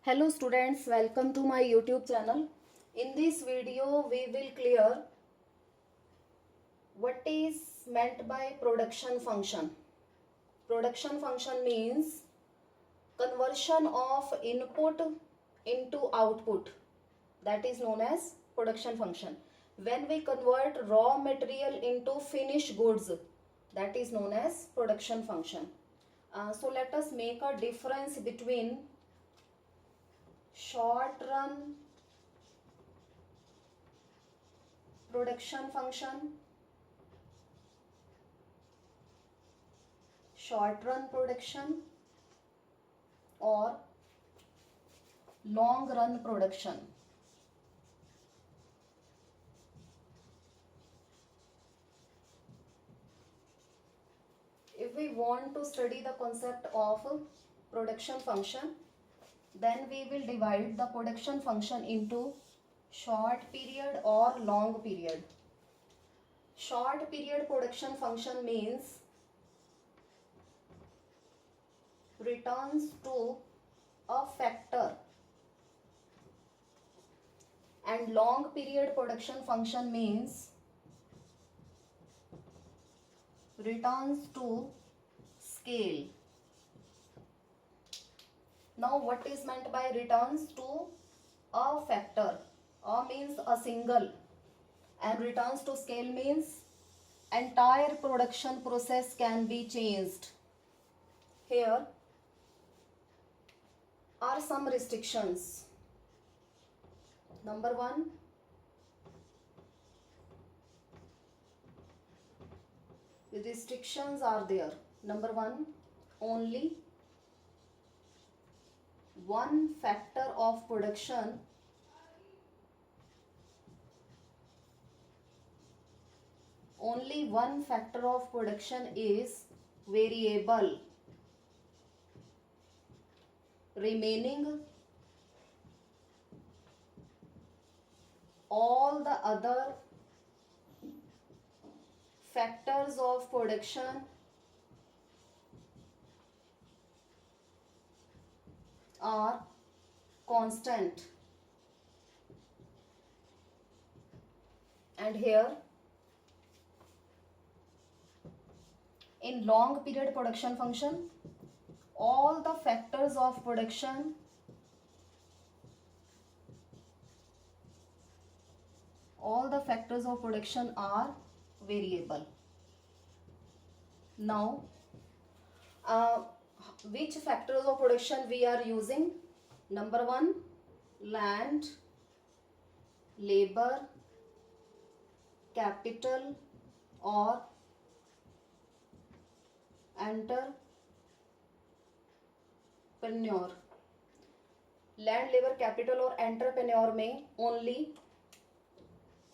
Hello students, welcome to my YouTube channel. In this video, we will clear what is meant by production function. Production function means conversion of input into output. That is known as production function. When we convert raw material into finished goods, that is known as production function. So let us make a difference between short run production function, short run production or long run production. If we want to study the concept of production function, then we will divide the production function into short period or long period. Short period production function means returns to a factor, and long period production function means returns to scale. Now what is meant by returns to a factor? A means a single and returns to scale means entire production process can be changed. Here are some restrictions. Number one, the restrictions are there. Number one, only one factor of production is variable. Remaining all the other factors of production are constant. And here in long period production function, all the factors of production are variable. Now which factors of production we are using? Number one, land, labor, capital or entrepreneur. Land, labour, capital और entrepreneur में only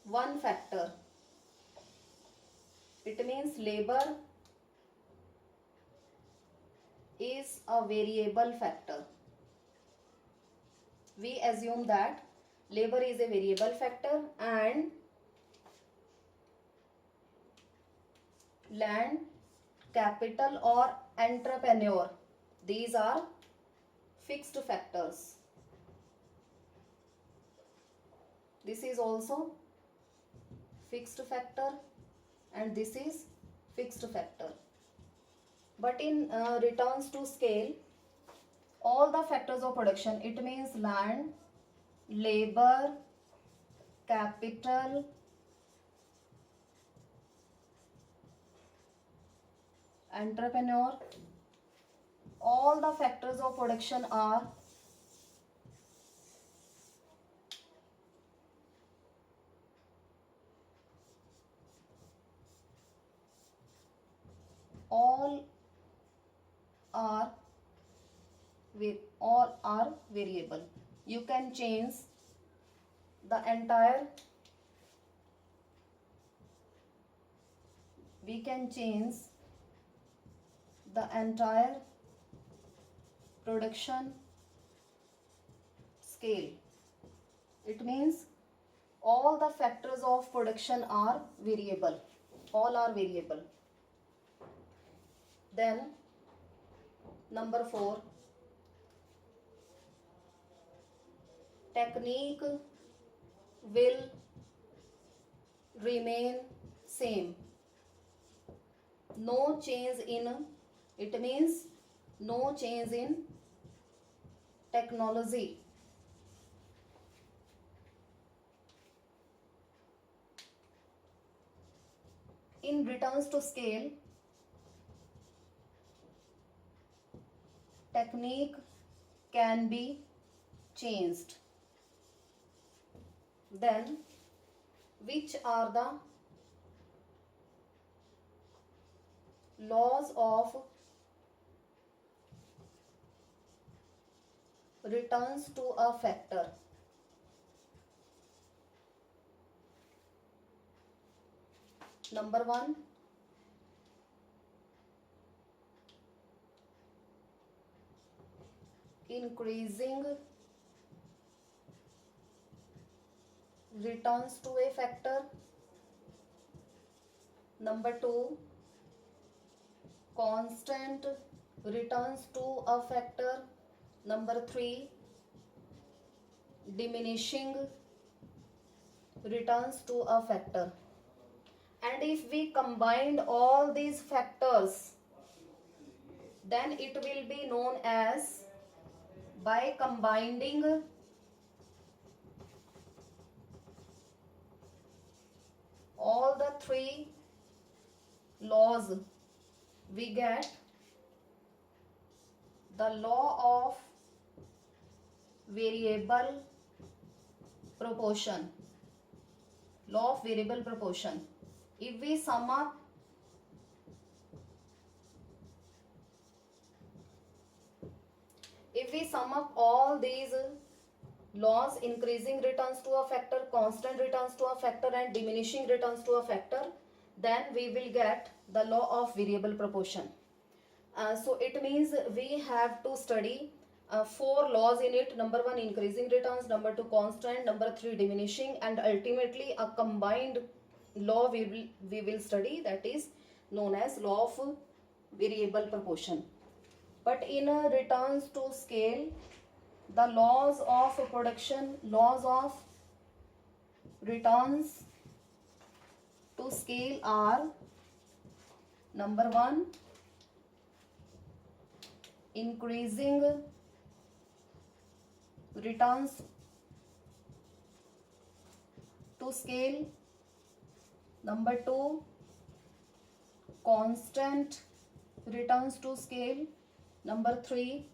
one factor. It means labor is a variable factor. We assume that labor is a variable factor and land, capital or entrepreneur, these are fixed factors. This is also fixed factor and this is fixed factor. But in returns to scale, all the factors of production, it means land, labor, capital, entrepreneur, all the factors of production are variable. You can change the entire production scale. It means all the factors of production are variable. All are variable. Then number 4, technique will remain same. No change in, it means no change in technology. In returns to scale, technique can be changed. Then, which are the laws of returns to a factor? Number 1, increasing returns to a factor. Number 2, constant returns to a factor. Number 3, diminishing returns to a factor. And if we combined all these factors, then it will be known as, by combining all the 3 laws, we get the law of variable proportion. Law of variable proportion. If we sum up all these laws, increasing returns to a factor, constant returns to a factor, and diminishing returns to a factor, then we will get the law of variable proportion. So it means we have to study 4 laws in it. Number 1, increasing returns. Number 2, constant. Number 3, diminishing. And ultimately a combined law we will study, that is known as law of variable proportion. But in returns to scale, the laws of production, laws of returns to scale are: number 1, increasing returns to scale. Number 2, constant returns to scale. Number 3,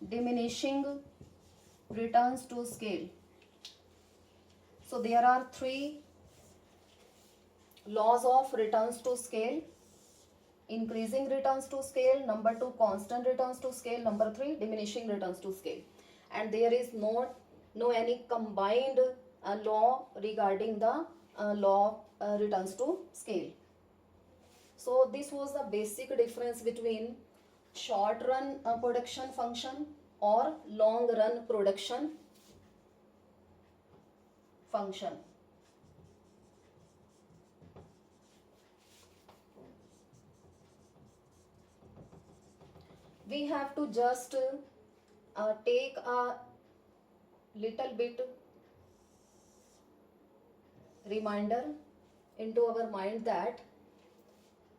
diminishing returns to scale. So there are 3 laws of returns to scale: increasing returns to scale, number 2, constant returns to scale, number 3, diminishing returns to scale. And there is no any combined law regarding the law returns to scale. So this was the basic difference between short run production function or long run production function. We have to just take a little bit reminder into our mind that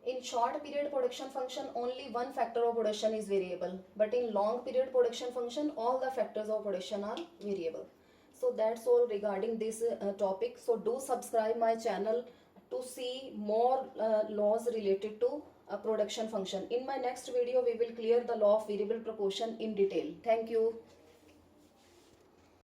in short period production function only one factor of production is variable, but in long period production function all the factors of production are variable. So that's all regarding this topic. So do subscribe my channel to see more laws related to production function. In my next video we will clear the law of variable proportion in detail. Thank you.